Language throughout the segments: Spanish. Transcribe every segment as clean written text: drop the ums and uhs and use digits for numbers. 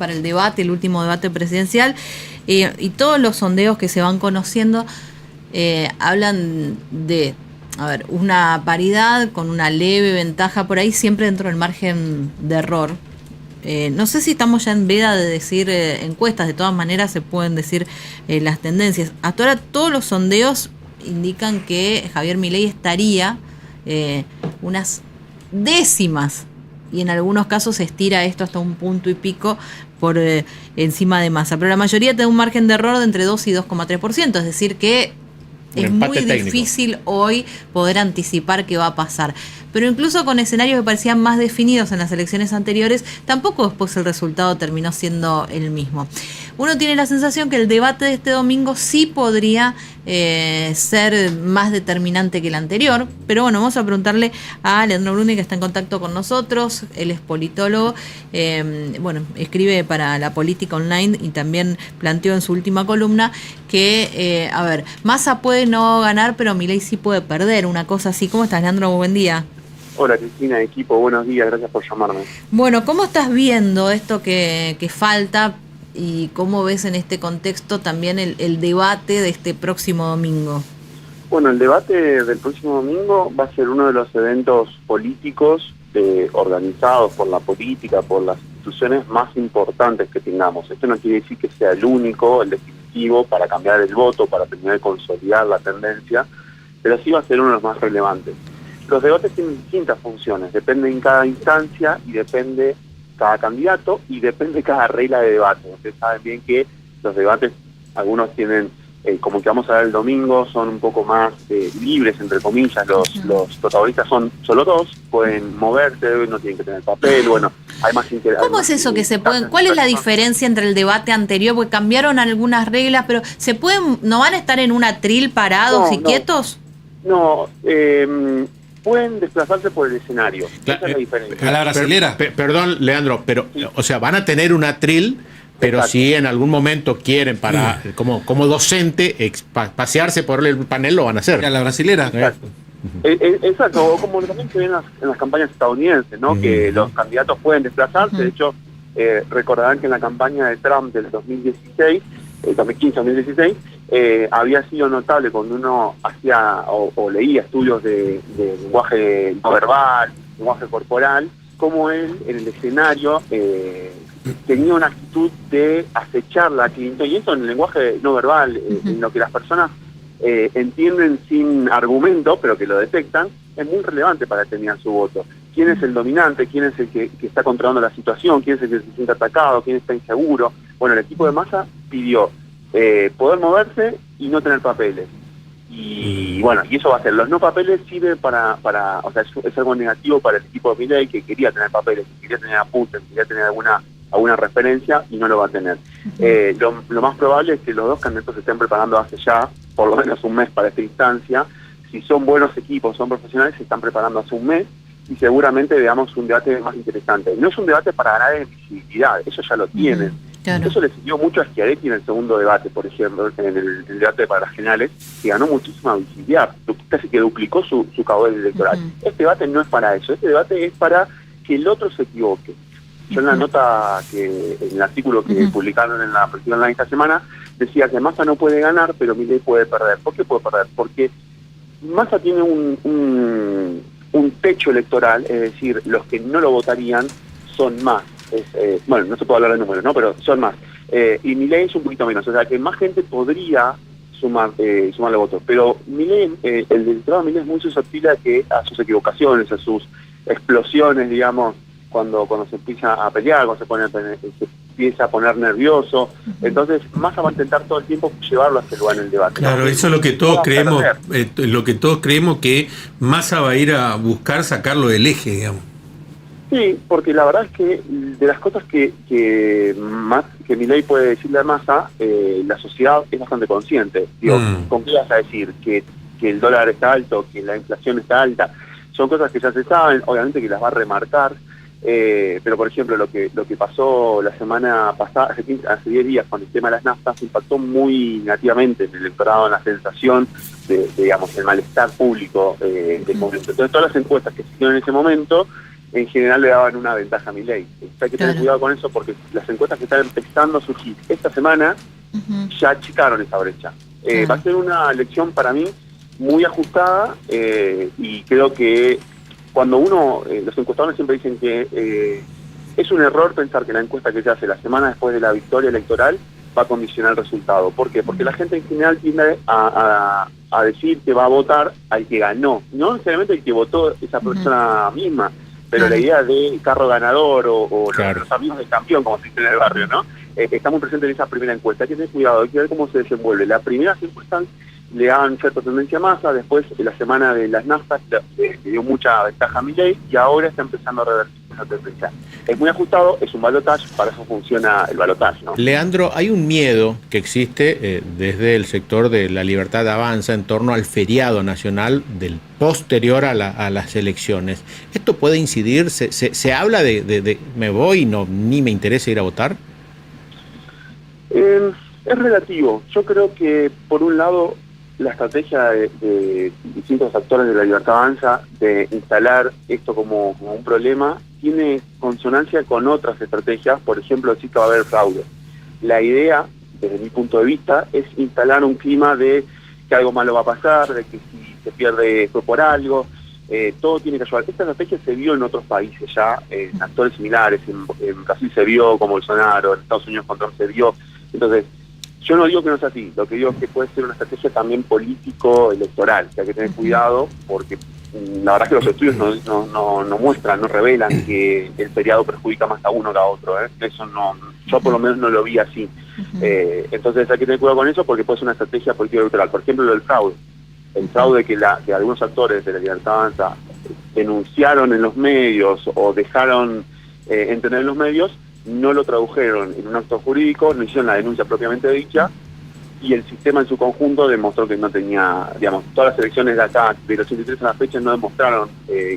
para el debate, el último debate presidencial, y todos los sondeos que se van conociendo hablan de, a ver, una paridad con una leve ventaja por ahí, siempre dentro del margen de error. No sé si estamos ya en veda de decir encuestas, de todas maneras se pueden decir las tendencias. Hasta ahora todos los sondeos indican que Javier Milei estaría unas décimas, y en algunos casos se estira esto hasta un punto y pico por encima de Massa, pero la mayoría tiene un margen de error de entre 2 y 2,3%, es decir que es muy difícil hoy poder anticipar qué va a pasar. Pero incluso con escenarios que parecían más definidos en las elecciones anteriores, tampoco después el resultado terminó siendo el mismo. Uno tiene la sensación que el debate de este domingo sí podría ser más determinante que el anterior, pero bueno, vamos a preguntarle a Leandro Bruni, que está en contacto con nosotros. Él es politólogo, bueno, escribe para La Política Online y también planteó en su última columna que, a ver, Massa puede no ganar, pero Milei sí puede perder, una cosa así. ¿Cómo estás, Leandro? Buen día. Hola Cristina, equipo, buenos días, gracias por llamarme. Bueno, ¿cómo estás viendo esto que falta y cómo ves en este contexto también el debate de este próximo domingo? Bueno, el debate del próximo domingo va a ser uno de los eventos políticos organizados por la política, por las instituciones más importantes que tengamos. Esto no quiere decir que sea el único, el definitivo para cambiar el voto, para terminar de consolidar la tendencia, pero sí va a ser uno de los más relevantes. Los debates tienen distintas funciones, depende en cada instancia y depende cada candidato y depende cada regla de debate. Ustedes saben bien que los debates, algunos tienen, como que vamos a ver el domingo, son un poco más libres, entre comillas, los protagonistas son solo dos, pueden moverse, no tienen que tener papel, bueno, hay más interés. ¿Cómo es eso que se pueden? ¿Cuál es la diferencia entre el debate anterior? Porque cambiaron algunas reglas, pero ¿se pueden, no van a estar en un atril parados y quietos? No, pueden desplazarse por el escenario. Esa es la diferencia. A la brasilera. Perdón, Leandro, pero, sí. O sea, van a tener un atril, pero exacto, si en algún momento quieren como docente pasearse por el panel, lo van a hacer. A la brasilera. Exacto. Exacto, como también se ve en las campañas estadounidenses, ¿no? Que los candidatos pueden desplazarse. De hecho, recordarán que en la campaña de Trump del 2016, 2015-2016, había sido notable cuando uno hacía o leía estudios de lenguaje no verbal, lenguaje corporal, como él en el escenario tenía una actitud de acecharla a Clinton, y eso en el lenguaje no verbal, en lo que las personas entienden sin argumento, pero que lo detectan, es muy relevante para determinar su voto. ¿Quién es el dominante? ¿Quién es el que está controlando la situación? ¿Quién es el que se siente atacado? ¿Quién está inseguro? Bueno, el equipo de Massa pidió poder moverse y no tener papeles. Y bueno, y eso va a ser. Los no papeles sirven para o sea, es algo negativo para el equipo de Milei, que quería tener papeles, que quería tener apuntes, que quería tener alguna referencia, y no lo va a tener. Lo más probable es que los dos candidatos se estén preparando hace ya por lo menos un mes para esta instancia. Si son buenos equipos, son profesionales, se están preparando hace un mes, y seguramente veamos un debate más interesante. No es un debate para ganar en visibilidad, eso ya lo tienen. Claro. Eso le sirvió mucho a Schiaretti en el segundo debate, por ejemplo, en el debate para las generales, que ganó muchísima visibilidad, casi que duplicó su caudal electoral. Este debate no es para eso, este debate es para que el otro se equivoque. Yo en la nota, en el artículo que publicaron en la Política Online esta semana, decía que Massa no puede ganar, pero Milei puede perder. ¿Por qué puede perder? Porque Massa tiene un techo electoral, es decir, los que no lo votarían son más. Bueno, no se puede hablar de números, ¿no? Pero son más. Y Milei es un poquito menos, o sea que más gente podría sumarle votos. Pero Milei, el electorado de Milei es muy susceptible a sus equivocaciones, a sus explosiones, digamos, cuando se empieza a pelear, cuando se empieza a poner nervioso. Entonces, Massa va a intentar todo el tiempo llevarlo hacia el lugar en el debate. Claro, eso es lo que todos creemos, que Massa va a ir a buscar sacarlo del eje, digamos. Sí, porque la verdad es que de las cosas que Milei puede decirle a Massa, la sociedad es bastante consciente. Digo, ¿con qué vas a decir? Que el dólar está alto, que la inflación está alta. Son cosas que ya se saben, obviamente que las va a remarcar. Pero por ejemplo lo que pasó la semana pasada, hace 10 días con el tema de las naftas, impactó muy negativamente en el electorado, en la sensación de digamos, el malestar público del momento. Entonces todas las encuestas que se hicieron en ese momento en general le daban una ventaja a Milei. Hay que tener Claro. cuidado con eso porque las encuestas que están empezando a surgir esta semana ya achicaron esa brecha. Claro. Va a ser una elección para mí muy ajustada y creo que cuando los encuestadores siempre dicen que es un error pensar que la encuesta que se hace la semana después de la victoria electoral va a condicionar el resultado. ¿Por qué? Porque la gente en general tiende a decir que va a votar al que ganó, no necesariamente el que votó esa persona misma, pero Claro. la idea de carro ganador o Claro. los amigos del campeón, como se dice en el barrio, ¿no? Está muy presente en esa primera encuesta. Hay que tener cuidado, hay que ver cómo se desenvuelve. Las primeras encuestas le daban cierta tendencia a Massa, después la semana de las NAFTA le dio mucha ventaja a Milei y ahora está empezando a revertir esa tendencia. Es muy ajustado, es un balotaje, para eso funciona el balotaje, ¿no? Leandro, hay un miedo que existe desde el sector de La Libertad Avanza en torno al feriado nacional del posterior a las elecciones. ¿Esto puede incidir? ¿Se habla de me voy y ni me interesa ir a votar? Es relativo. Yo creo que, por un lado, la estrategia de distintos actores de La Libertad Avanza de instalar esto como un problema tiene consonancia con otras estrategias, por ejemplo, decir que va a haber fraude. La idea, desde mi punto de vista, es instalar un clima de que algo malo va a pasar, de que si se pierde fue por algo, todo tiene que ayudar. Esta estrategia se vio en otros países ya, en actores similares, en Brasil se vio con Bolsonaro, en Estados Unidos con Trump se vio. Entonces, yo no digo que no sea así, lo que digo es que puede ser una estrategia también político-electoral, que hay que tener cuidado porque la verdad es que los estudios no muestran, no revelan que el feriado perjudica más a uno que a otro, ¿eh? Eso no, yo por lo menos no lo vi así. Entonces hay que tener cuidado con eso porque puede ser una estrategia político-electoral. Por ejemplo, lo del fraude. El fraude que algunos actores de La Libertad Avanza denunciaron en los medios o dejaron entender en los medios, no lo tradujeron en un acto jurídico, no hicieron la denuncia propiamente dicha, y el sistema en su conjunto demostró que no tenía, digamos, todas las elecciones de acá, de los 83 a la fecha, no demostraron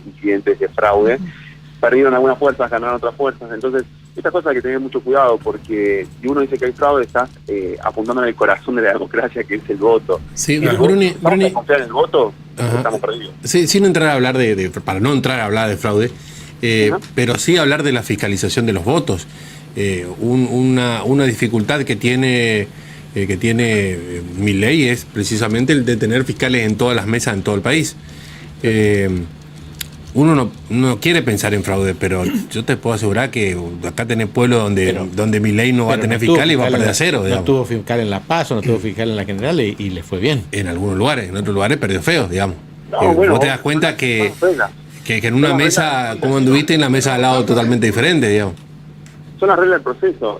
incidentes de fraude, perdieron algunas fuerzas, ganaron otras fuerzas. Entonces, estas cosas hay que tener mucho cuidado, porque si uno dice que hay fraude, estás apuntando en el corazón de la democracia, que es el voto. Sí, Si Bruni, vamos a confiar en el voto, Ajá. estamos perdidos. Sí, sin entrar a hablar para no entrar a hablar de fraude, pero sí hablar de la fiscalización de los votos. Una dificultad que tiene Milei es precisamente el de tener fiscales en todas las mesas en todo el país. Uno no quiere pensar en fraude, pero yo te puedo asegurar que acá tenés pueblos donde Milei no va a tener fiscal y va a perder a cero. No tuvo fiscal en La Paz, no tuvo fiscal en la General y le fue bien. En algunos lugares, en otros lugares perdió feo, digamos. Bueno, vos te das cuenta que en una mesa, como anduviste en la mesa al lado totalmente diferente, digamos. Son las reglas del proceso.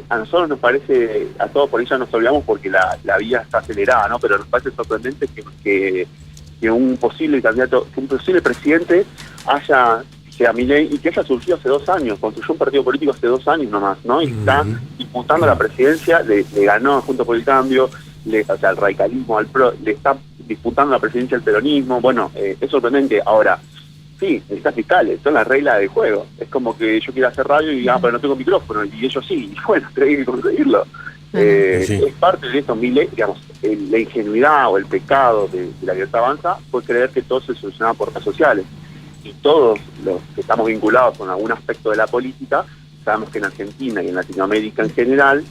A nosotros nos parece, a todos por ella nos olvidamos porque la vía está acelerada, ¿no? Pero nos parece sorprendente que un posible candidato, que un posible presidente sea Milei y que haya surgido hace 2 años, construyó un partido político hace 2 años nomás, ¿no? Y está disputando la presidencia, le ganó Juntos por el Cambio, o sea, al radicalismo, al PRO, le está disputando la presidencia al peronismo. Bueno, es sorprendente. Ahora, sí, necesitas fiscales, son las reglas del juego. Es como que yo quiero hacer radio y pero no tengo micrófono, y ellos sí, y bueno, tenés que conseguirlo. Sí. Es parte de esto, digamos, la ingenuidad o el pecado de La Libertad Avanza fue creer que todo se solucionaba por redes sociales. Y todos los que estamos vinculados con algún aspecto de la política, sabemos que en Argentina y en Latinoamérica en general,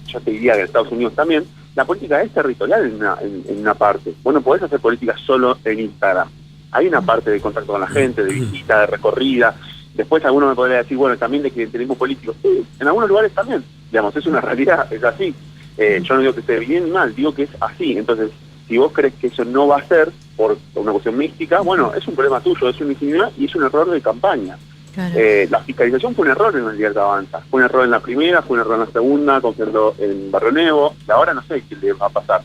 yo te diría que en Estados Unidos también, la política es territorial en una parte. Vos no podés hacer política solo en Instagram. Hay una parte de contacto con la gente, de visita, de recorrida. Después alguno me podría decir, bueno, también de clientelismo político. Sí, en algunos lugares también. Digamos, es una realidad, es así. Yo no digo que esté bien ni mal, digo que es así. Entonces, si vos crees que eso no va a ser por una cuestión mística, bueno, es un problema tuyo, es una ingenuidad y es un error de campaña. Claro. La fiscalización fue un error en La Libertad Avanza. Fue un error en la primera, fue un error en la segunda, confiando en Barrio Nuevo. Y ahora no sé qué le va a pasar.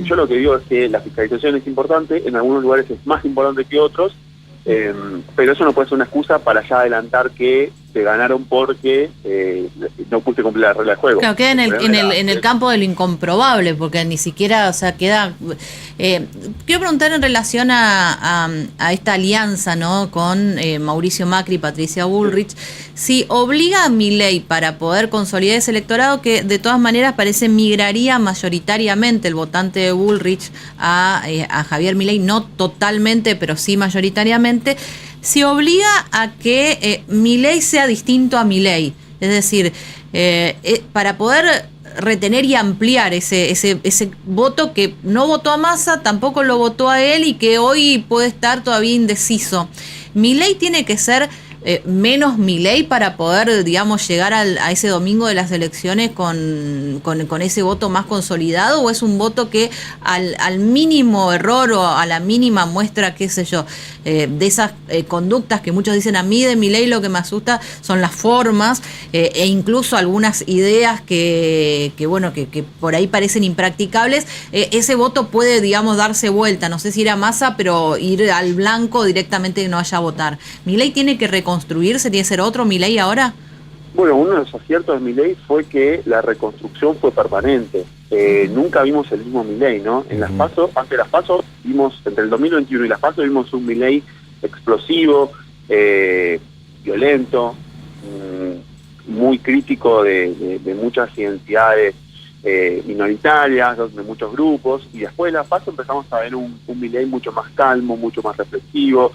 Yo lo que digo es que la fiscalización es importante, en algunos lugares es más importante que otros, pero eso no puede ser una excusa para ya adelantar que te ganaron porque no pudiste cumplir la regla del juego. Claro, queda en el campo de lo incomprobable, porque ni siquiera, o sea, queda... quiero preguntar en relación a esta alianza, ¿no?, con Mauricio Macri y Patricia Bullrich, si obliga a Milei para poder consolidar ese electorado que de todas maneras parece migraría mayoritariamente el votante de Bullrich a Javier Milei, no totalmente, pero sí mayoritariamente. se obliga a que Milei sea distinto a Milei. Es decir, para poder retener y ampliar ese voto que no votó a Massa, tampoco lo votó a él y que hoy puede estar todavía indeciso. Milei tiene que ser menos Milei para poder, digamos, llegar a ese domingo de las elecciones con ese voto más consolidado, o es un voto que al mínimo error o a la mínima muestra, qué sé yo, de esas conductas que muchos dicen, a mí de Milei lo que me asusta son las formas e incluso algunas ideas que por ahí parecen impracticables, ese voto puede, digamos, darse vuelta, no sé si ir a Massa, pero ir al blanco directamente que no vaya a votar. Milei tiene que reconstruirse, tiene que ser otro Milei ahora. Bueno, uno de los aciertos de Milei fue que la reconstrucción fue permanente. Nunca vimos el mismo Milei, ¿no? En las PASO, antes de las PASO, vimos, entre el 2021 y las PASO, vimos un Milei explosivo, violento, muy crítico de muchas identidades minoritarias, de muchos grupos, y después de las PASO empezamos a ver un Milei mucho más calmo, mucho más reflexivo.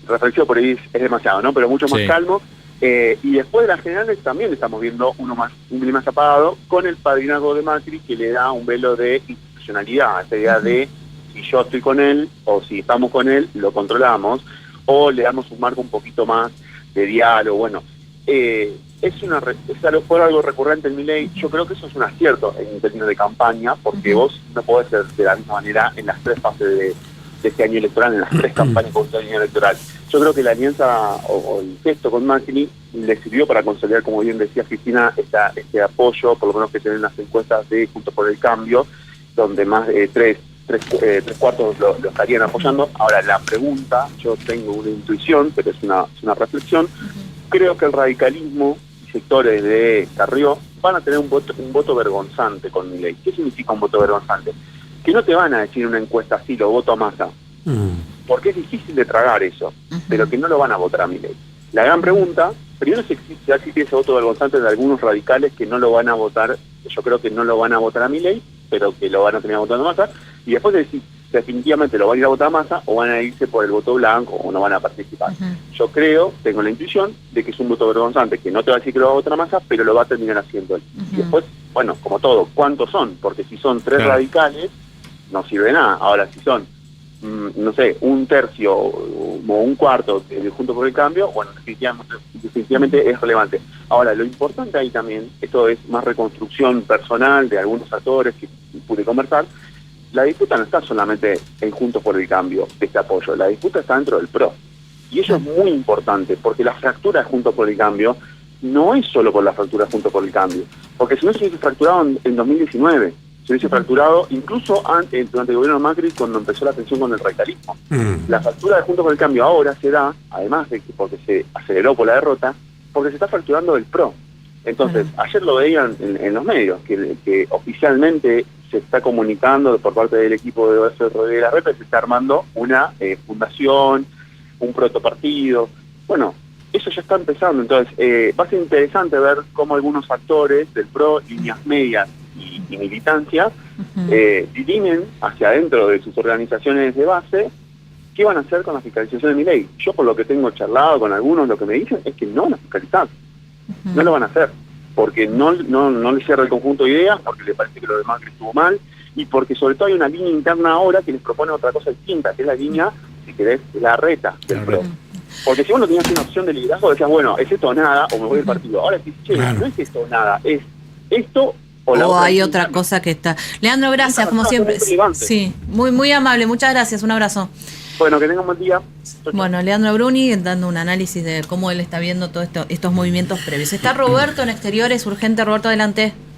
Reflexivo por ahí es demasiado, ¿no? Pero mucho más calmo. Y después de las generales también estamos viendo un Milei más apagado, con el padrinazgo de Macri, que le da un velo de institucionalidad, esa idea de si yo estoy con él o si estamos con él, lo controlamos, o le damos un marco un poquito más de diálogo. Bueno, fue algo recurrente en Milei. Yo creo que eso es un acierto en términos de campaña, porque vos no podés ser de la misma manera en las tres fases de este año electoral, en las tres campañas con este año electoral. Yo creo que la alianza o el gesto con Macri le sirvió para consolidar, como bien decía Cristina, este apoyo, por lo menos que tienen las encuestas de Juntos por el Cambio, donde más de tres cuartos lo estarían apoyando. Ahora, la pregunta, yo tengo una intuición, pero es una reflexión. Creo que el radicalismo y sectores de Carrió van a tener un voto vergonzante con Milei. ¿Qué significa un voto vergonzante? Que no te van a decir en una encuesta así, lo voto a Massa, porque es difícil de tragar eso, pero que no lo van a votar a Milei. La gran pregunta, primero si existe ese voto vergonzante de algunos radicales que no lo van a votar, yo creo que no lo van a votar a Milei, pero que lo van a terminar votando a Massa, y después de si definitivamente lo van a ir a votar a Massa, o van a irse por el voto blanco, o no van a participar. Yo creo, tengo la intuición, de que es un voto vergonzante, que no te va a decir que lo va a votar a Massa, pero lo va a terminar haciendo él. Y después, bueno, como todo, ¿cuántos son? Porque si son tres radicales, no sirve de nada. Ahora, si son, no sé, un tercio o un cuarto de Juntos por el Cambio, bueno, definitivamente es relevante. Ahora, lo importante ahí también, esto es más reconstrucción personal de algunos actores que pude conversar, la disputa no está solamente en Juntos por el Cambio, de este apoyo, la disputa está dentro del PRO. Y eso es muy importante, porque la fractura de Juntos por el Cambio no es solo por la fractura de Juntos por el Cambio, porque si no se hubiese fracturado en 2019, se hubiese fracturado incluso antes, durante el gobierno de Macri, cuando empezó la tensión con el radicalismo. La fractura de Juntos por el Cambio ahora se da, además de que porque se aceleró por la derrota, porque se está fracturando el PRO. Entonces, ayer lo veían en los medios, que oficialmente se está comunicando por parte del equipo de Rodríguez Larreta, se está armando una fundación, un protopartido. Bueno, eso ya está empezando. Entonces, va a ser interesante ver cómo algunos actores del PRO, líneas medias y militancia, dirimen hacia adentro de sus organizaciones de base qué van a hacer con la fiscalización de Milei. Yo, por lo que tengo charlado con algunos, lo que me dicen es que no van a fiscalizar. No lo van a hacer, porque no les cierra el conjunto de ideas, porque les parece que lo de Macri estuvo mal, y porque sobre todo hay una línea interna ahora que les propone otra cosa distinta, que es la línea, si querés, la reta del PRO. Porque si vos no tenías una opción de liderazgo, decías, bueno, es esto o nada, o me voy del partido. Ahora decís, che, no es esto o nada, es esto o la otra. Hay otra cosa que está. Leandro, gracias, como siempre. Sí, muy amable, muchas gracias, un abrazo. Bueno, que tengan buen día. Bueno, Leandro Bruni dando un análisis de cómo él está viendo todos estos movimientos previos. Está Roberto en Exteriores, urgente, Roberto, adelante.